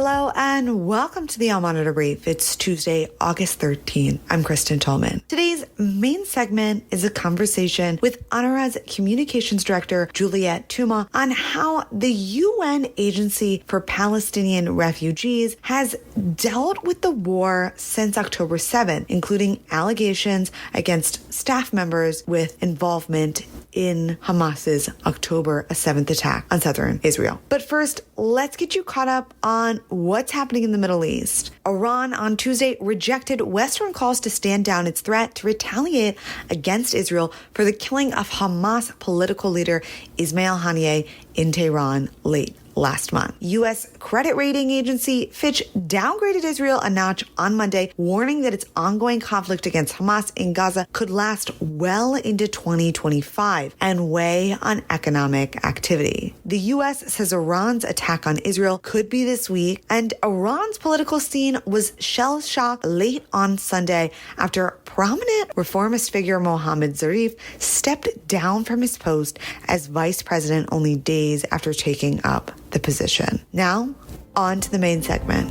Hello and welcome to the Al Monitor Brief. It's Tuesday, August 13th. I'm Kristen Talman. Today's main segment is a conversation with UNRWA's Communications Director, Juliette Touma, on how the UN Agency for Palestinian Refugees has dealt with the war since October 7th, including allegations against staff members with involvement in Hamas's October 7th attack on southern Israel. But first, let's get you caught up on what's happening in the Middle East. Iran on Tuesday rejected Western calls to stand down its threat to retaliate against Israel for the killing of Hamas political leader Ismail Haniyeh in Tehran late last month. U.S. credit rating agency Fitch downgraded Israel a notch on Monday, warning that its ongoing conflict against Hamas in Gaza could last well into 2025 and weigh on economic activity. The U.S. says Iran's attack on Israel could be this week, and Iran's political scene was shell-shocked late on Sunday after prominent reformist figure Mohammad Zarif stepped down from his post as vice president only days after taking up the position. Now, on to the main segment.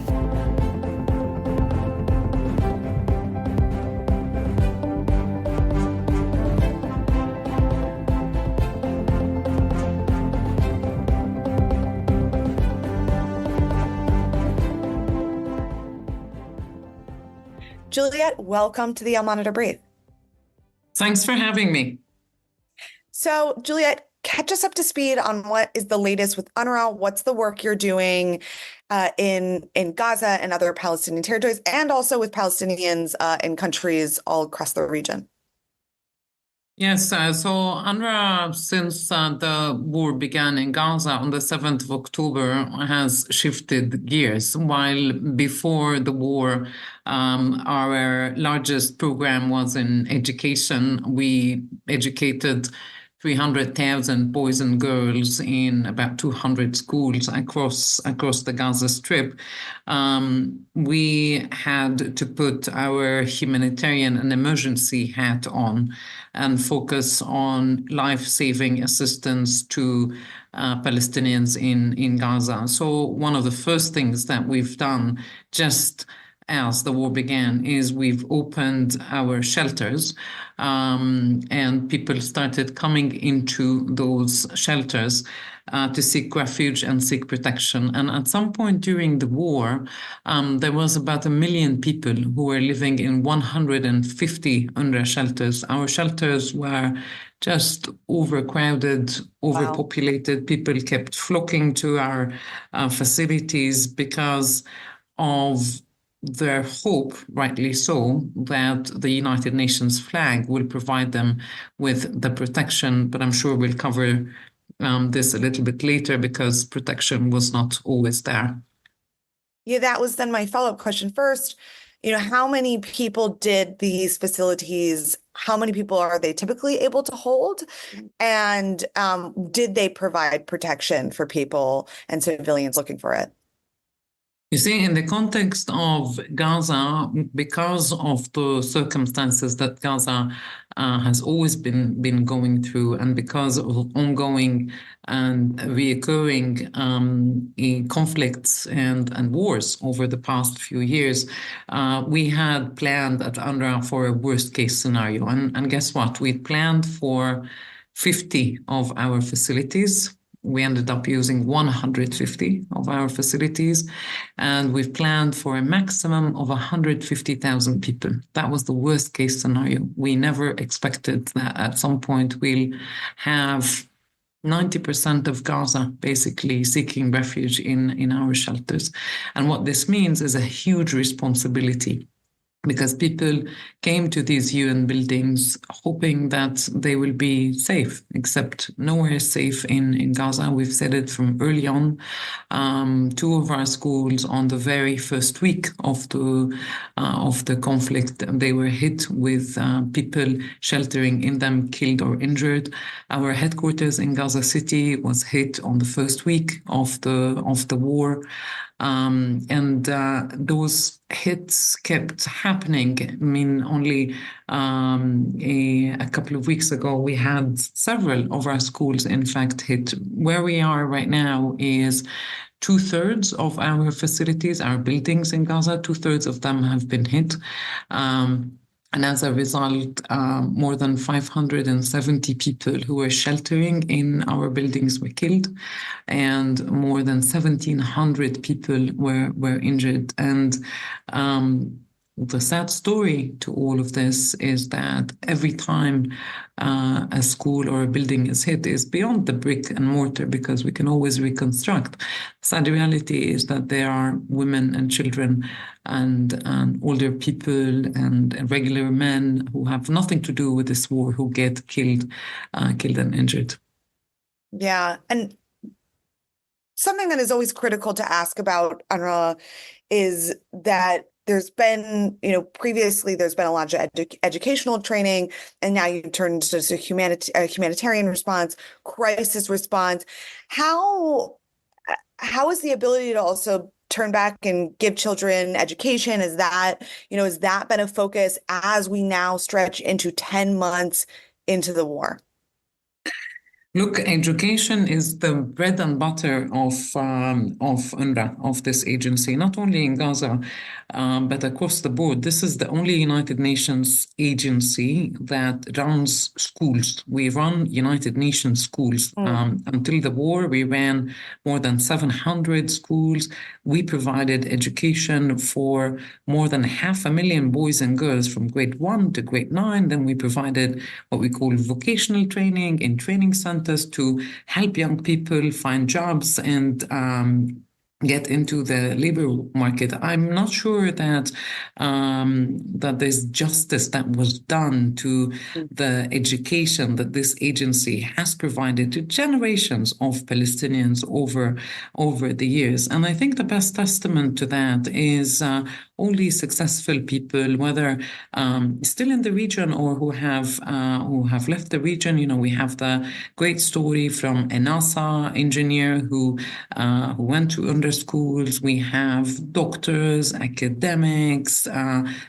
Juliette, welcome to the Al Monitor Brief. Thanks for having me. So, Juliette, catch us up to speed on what is the latest with UNRWA. What's the work you're doing in Gaza and other Palestinian territories, and also with Palestinians in countries all across the region? Yes, so UNRWA, since the war began in Gaza on the 7th of October, has shifted gears. While before the war, our largest program was in education. We educated 300,000 boys and girls in about 200 schools across the Gaza Strip. We had to put our humanitarian and emergency hat on and focus on life-saving assistance to Palestinians in Gaza. So one of the first things that we've done just as the war began is we've opened our shelters, and people started coming into those shelters to seek refuge and seek protection. And at some point during the war, there was about 1 million people who were living in 150 UNRWA shelters. Our shelters were just overcrowded, overpopulated. People kept flocking to our facilities because of their hope, rightly so, that the United Nations flag will provide them with the protection. But I'm sure we'll cover this a little bit later because protection was not always there. Yeah, that was then my follow-up question. First, how many people did these facilities, how many people are they typically able to hold? And did they provide protection for people and civilians looking for it? You see, in the context of Gaza, because of the circumstances that Gaza has always been going through, and because of ongoing and reoccurring conflicts and wars over the past few years, we had planned at UNRWA for a worst-case scenario. And guess what? We planned for 50 of our facilities. We ended up using 150 of our facilities, and we've planned for a maximum of 150,000 people. That was the worst case scenario. We never expected that at some point we'll have 90% of Gaza basically seeking refuge in our shelters. And what this means is a huge responsibility, because people came to these UN buildings hoping that they will be safe, except nowhere is safe in Gaza. We've said it from early on. Two of our schools on the very first week of the conflict, they were hit with people sheltering in them killed or injured. Our headquarters in Gaza City was hit on the first week of the war. And those hits kept happening. I mean, only a couple of weeks ago, we had several of our schools, in fact, hit. Where we are right now is 2/3 of our facilities, our buildings in Gaza, 2/3 of them have been hit. And as a result, more than 570 people who were sheltering in our buildings were killed, and more than 1,700 people were injured. And the sad story to all of this is that every time a school or a building is hit is beyond the brick and mortar, because we can always reconstruct. Sad reality is that there are women and children and older people and regular men who have nothing to do with this war who get killed and injured. Yeah. And something that is always critical to ask about UNRWA is that there's been, previously there's been a lot of educational training, and now you turn to a humanitarian response, crisis response. How is the ability to also turn back and give children education? Is that been a focus as we now stretch into 10 months into the war? Look, education is the bread and butter of UNRWA, of this agency, not only in Gaza, but across the board. This is the only United Nations agency that runs schools. We run United Nations schools. Until the war, we ran more than 700 schools. We provided education for more than 500,000 boys and girls from grade 1 to grade 9. Then we provided what we call vocational training in training centers to help young people find jobs and get into the labor market. I'm not sure that that there's justice that was done to the education that this agency has provided to generations of Palestinians over the years. And I think the best testament to that is only successful people, whether still in the region or who have left the region. We have the great story from a NASA engineer who went to UNRWA schools. We have doctors, academics,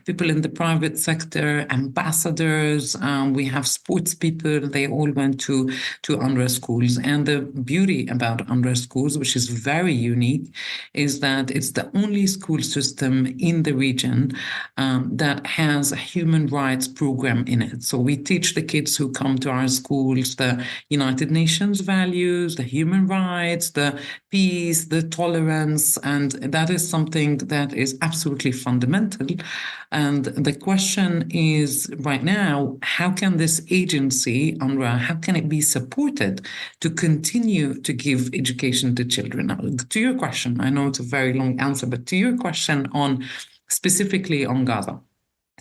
people in the private sector, ambassadors. We have sports people. They all went to UNRWA schools. And the beauty about UNRWA schools, which is very unique, is that it's the only school system in the region that has a human rights program in it. So we teach the kids who come to our schools the United Nations values, the human rights, the peace, the tolerance, and that is something that is absolutely fundamental. And the question is right now, how can this agency, UNRWA, how can it be supported to continue to give education to children? Now, to your question, I know it's a very long answer, but to your question on specifically on Gaza.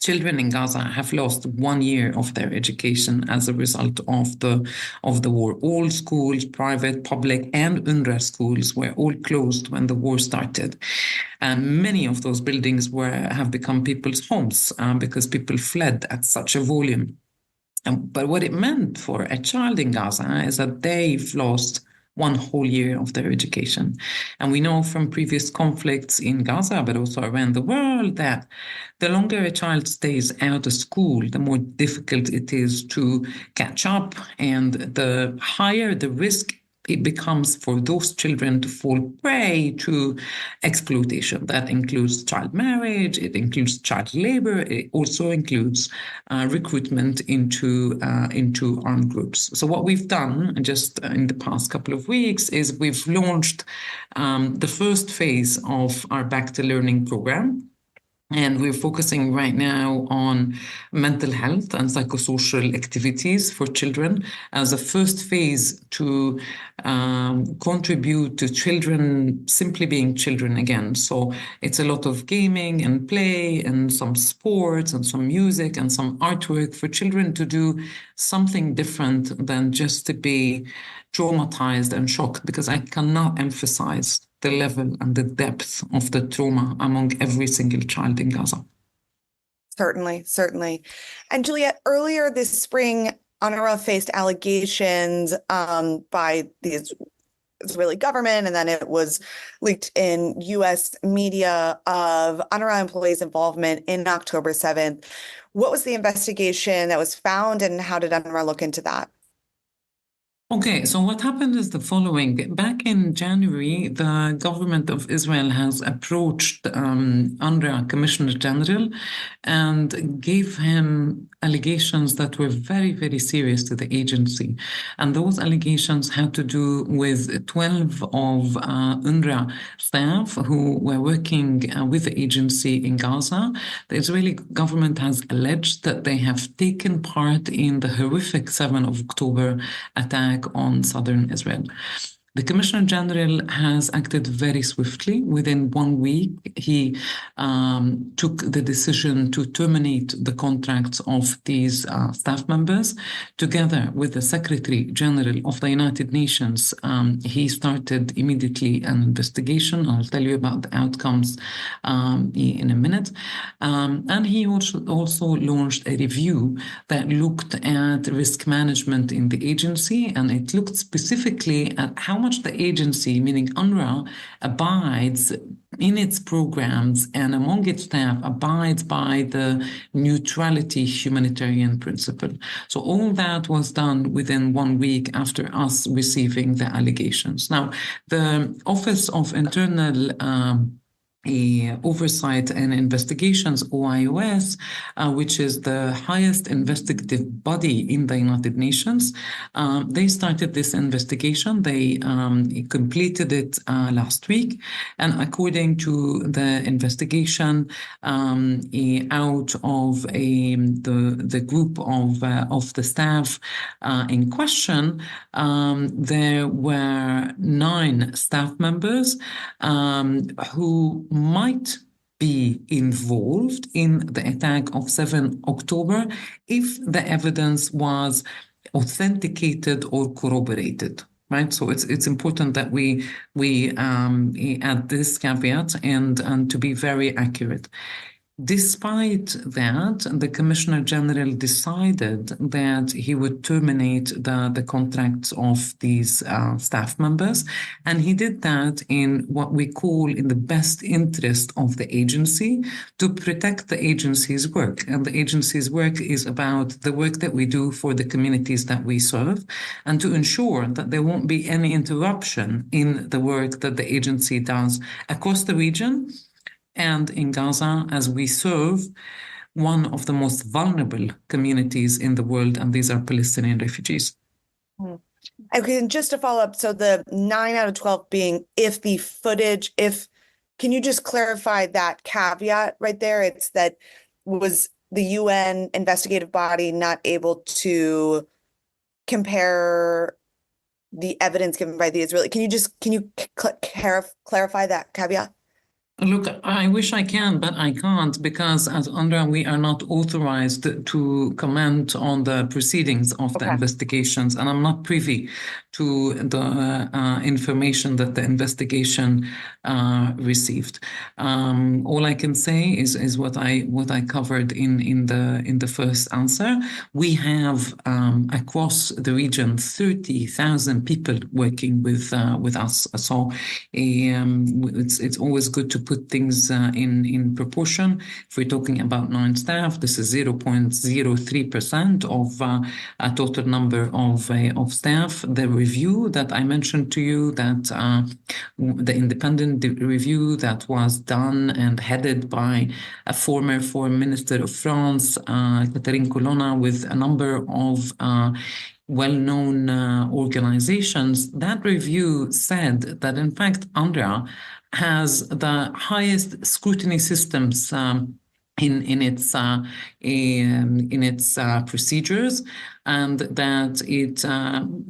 Children in Gaza have lost 1 year of their education as a result of the war. All schools, private, public, and UNRWA schools were all closed when the war started. And many of those buildings have become people's homes because people fled at such a volume. But what it meant for a child in Gaza is that they've lost 1 whole year of their education. And we know from previous conflicts in Gaza, but also around the world, that the longer a child stays out of school, the more difficult it is to catch up, and the higher the risk it becomes for those children to fall prey to exploitation. That includes child marriage, it includes child labor, it also includes recruitment into armed groups. So what we've done just in the past couple of weeks is we've launched the first phase of our Back to Learning program. And we're focusing right now on mental health and psychosocial activities for children as a first phase to contribute to children simply being children again. So it's a lot of gaming and play and some sports and some music and some artwork for children to do something different than just to be traumatized and shocked, because I cannot emphasize the level and the depth of the trauma among every single child in Gaza. Certainly, certainly. And Juliette, earlier this spring, UNRWA faced allegations by these Israeli government, and then it was leaked in U.S. media of UNRWA employees' involvement in October 7th. What was the investigation that was found, and how did UNRWA look into that? Okay, so what happened is the following. Back in January, the government of Israel has approached UNRWA Commissioner General and gave him allegations that were very, very serious to the agency. And those allegations had to do with 12 of UNRWA staff who were working with the agency in Gaza. The Israeli government has alleged that they have taken part in the horrific 7th of October attack on southern Israel. The Commissioner General has acted very swiftly. Within 1 week, he took the decision to terminate the contracts of these staff members. Together with the Secretary General of the United Nations, he started immediately an investigation. I'll tell you about the outcomes in a minute. And he also launched a review that looked at risk management in the agency, and it looked specifically at how much the agency, meaning UNRWA, abides in its programs and among its staff abides by the neutrality humanitarian principle. So all that was done within 1 week after us receiving the allegations. Now, the Office of Internal Oversight and Investigations, OIOS, which is the highest investigative body in the United Nations. They started this investigation. They completed it last week. And according to the investigation, out of the group of the staff in question, there were 9 staff members who might be involved in the attack of 7 October if the evidence was authenticated or corroborated. Right, so it's important that we add this caveat and to be very accurate. Despite that, the Commissioner General decided that he would terminate the contracts of these staff members, and he did that in what we call in the best interest of the agency to protect the agency's work. And the agency's work is about the work that we do for the communities that we serve, and to ensure that there won't be any interruption in the work that the agency does across the region and in Gaza, as we serve one of the most vulnerable communities in the world, and these are Palestinian refugees. Okay, and just to follow up, so the 9 out of 12 being can you just clarify that caveat right there? It's that was the UN investigative body not able to compare the evidence given by the Israeli? Can you clarify that caveat? Look, I wish I can, but I can't, because as UNRWA, we are not authorized to comment on the proceedings of the investigations, and I'm not privy to the information that the investigation received. All I can say is what I covered in the first answer. We have across the region 30,000 people working with us, so it's always good to put things in proportion. If we're talking about 9 staff, this is 0.03% of a total number of staff. The review that I mentioned to you, that the independent review that was done and headed by a former Foreign Minister of France, Catherine Colonna, with a number of well-known organizations, that review said that in fact UNRWA has the highest scrutiny systems in its procedures, and that it,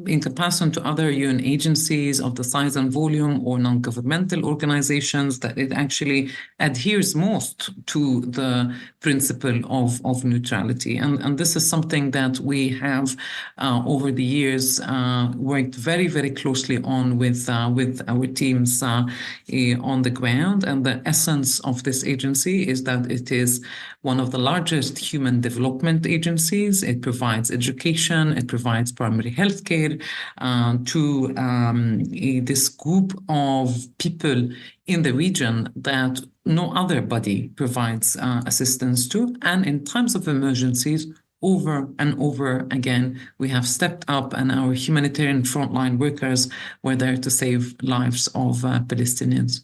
in comparison to other UN agencies of the size and volume or non-governmental organizations, that it actually adheres most to the principle of neutrality. And this is something that we have over the years worked very, very closely on with our teams on the ground. And the essence of this agency is that it is one of the largest human development agencies. It provides education, education, it provides primary health care to this group of people in the region that no other body provides assistance to. And in times of emergencies, over and over again, we have stepped up, and our humanitarian frontline workers were there to save lives of Palestinians.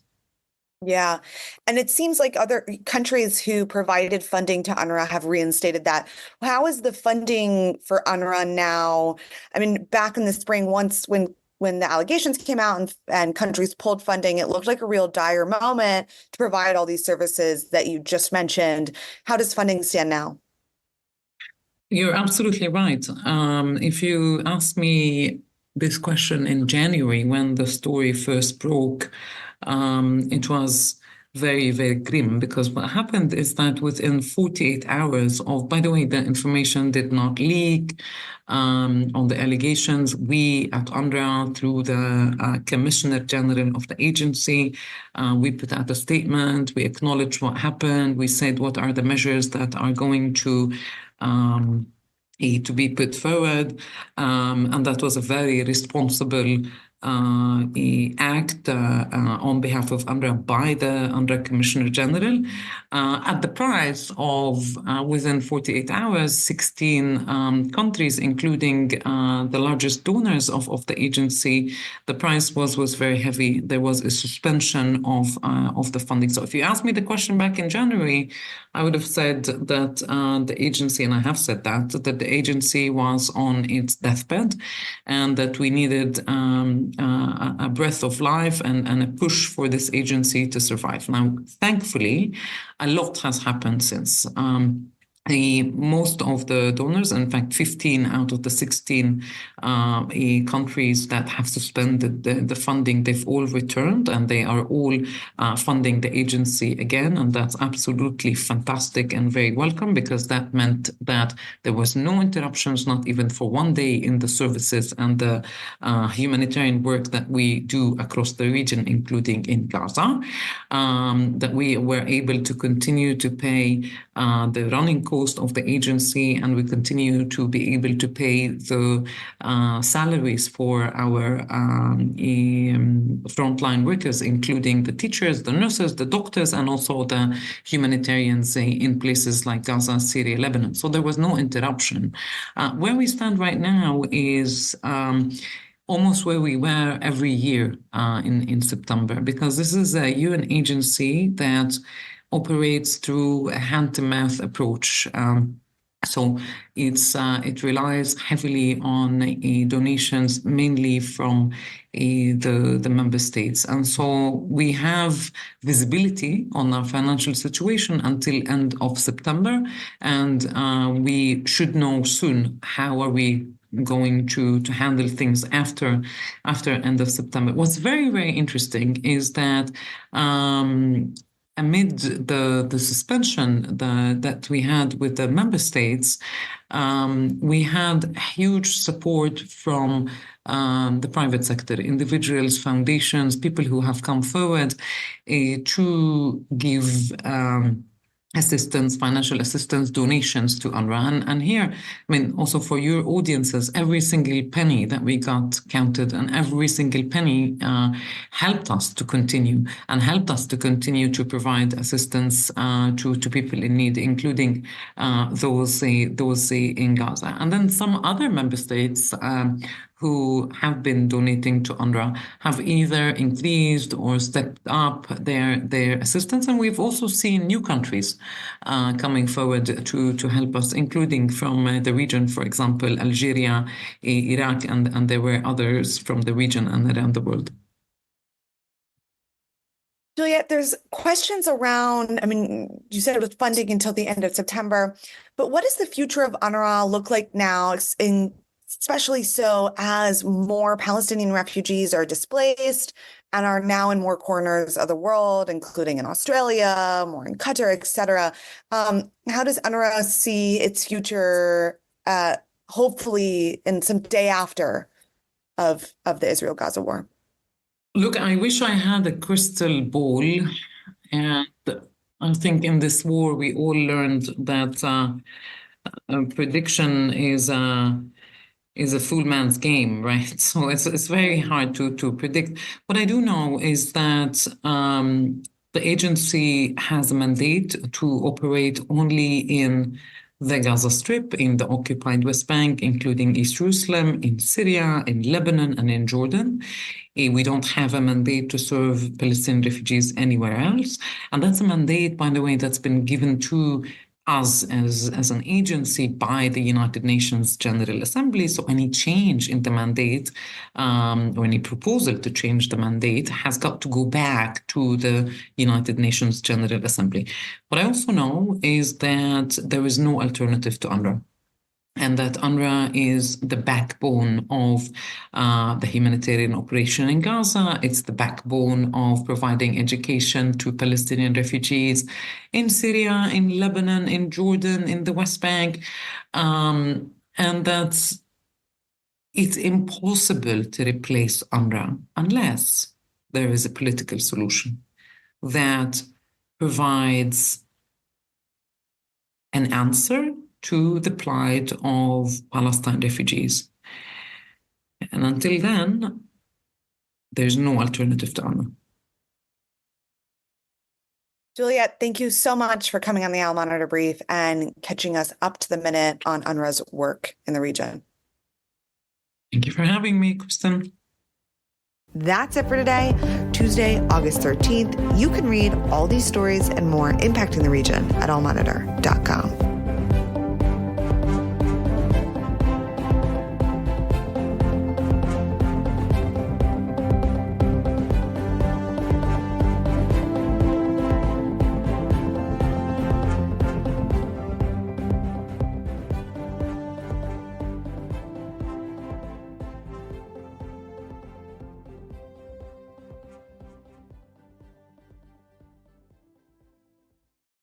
Yeah. And it seems like other countries who provided funding to UNRWA have reinstated that. How is the funding for UNRWA now? I mean, back in the spring, once when the allegations came out and countries pulled funding, it looked like a real dire moment to provide all these services that you just mentioned. How does funding stand now? You're absolutely right. If you ask me this question in January, when the story first broke, it was very, very grim, because what happened is that within 48 hours of, by the way, the information did not leak on the allegations. We at UNRWA, through the Commissioner General of the agency, we put out a statement. We acknowledged what happened. We said what are the measures that are going to be put forward, and that was a very responsible act on behalf of UNRWA by the UNRWA Commissioner General, at the price of, within 48 hours, 16 countries, including the largest donors of the agency. The price was very heavy. There was a suspension of the funding. So if you asked me the question back in January, I would have said that the agency, and I have said that the agency was on its deathbed, and that we needed a breath of life and a push for this agency to survive. Now, thankfully, a lot has happened since. Most of the donors, in fact, 15 out of the 16 countries that have suspended the funding, they've all returned, and they are all funding the agency again. And that's absolutely fantastic and very welcome, because that meant that there was no interruptions, not even for one day, in the services and the humanitarian work that we do across the region, including in Gaza, that we were able to continue to pay the running cost of the agency, and we continue to be able to pay the salaries for our frontline workers, including the teachers, the nurses, the doctors, and also the humanitarians in places like Gaza, Syria, Lebanon. So there was no interruption. Where we stand right now is almost where we were every year in September, because this is a UN agency that operates through a hand-to-mouth approach. So it relies heavily on donations, mainly from the member states. And so we have visibility on our financial situation until end of September. And we should know soon how are we going to handle things after end of September. What's very, very interesting is that amid the suspension that we had with the member states, we had huge support from the private sector, individuals, foundations, people who have come forward to give assistance, financial assistance, donations to UNRWA. And here, I mean, also for your audiences, every single penny that we got counted, and every single penny helped us to continue, and helped us to continue to provide assistance to people in need, including those in Gaza. And then some other member states who have been donating to UNRWA have either increased or stepped up their assistance. And we've also seen new countries coming forward to help us, including from the region, for example, Algeria, Iraq, and there were others from the region and around the world. Juliette, there's questions around, I mean, you said it was funding until the end of September, but what does the future of UNRWA look like now, especially so as more Palestinian refugees are displaced and are now in more corners of the world, including in Australia, more in Qatar, et cetera. How does UNRWA see its future, hopefully in some day after of the Israel-Gaza war? Look, I wish I had a crystal ball, and I think in this war we all learned that prediction is is a fool man's game, right? So it's very hard to predict. What I do know is that the agency has a mandate to operate only in the Gaza Strip, in the occupied West Bank, including East Jerusalem, in Syria, in Lebanon, and in Jordan. We don't have a mandate to serve Palestinian refugees anywhere else. And that's a mandate, by the way, that's been given to us as an agency by the United Nations General Assembly. So any change in the mandate or any proposal to change the mandate has got to go back to the United Nations General Assembly. What I also know is that there is no alternative to UNRWA, and that UNRWA is the backbone of the humanitarian operation in Gaza. It's the backbone of providing education to Palestinian refugees in Syria, in Lebanon, in Jordan, in the West Bank. And that's it's impossible to replace UNRWA unless there is a political solution that provides an answer to the plight of Palestine refugees. And until then, there's no alternative to UNRWA. Juliette, thank you so much for coming on the Al Monitor Brief and catching us up to the minute on UNRWA's work in the region. Thank you for having me, Kristen. That's it for today, Tuesday, August 13th. You can read all these stories and more impacting the region at allmonitor.com.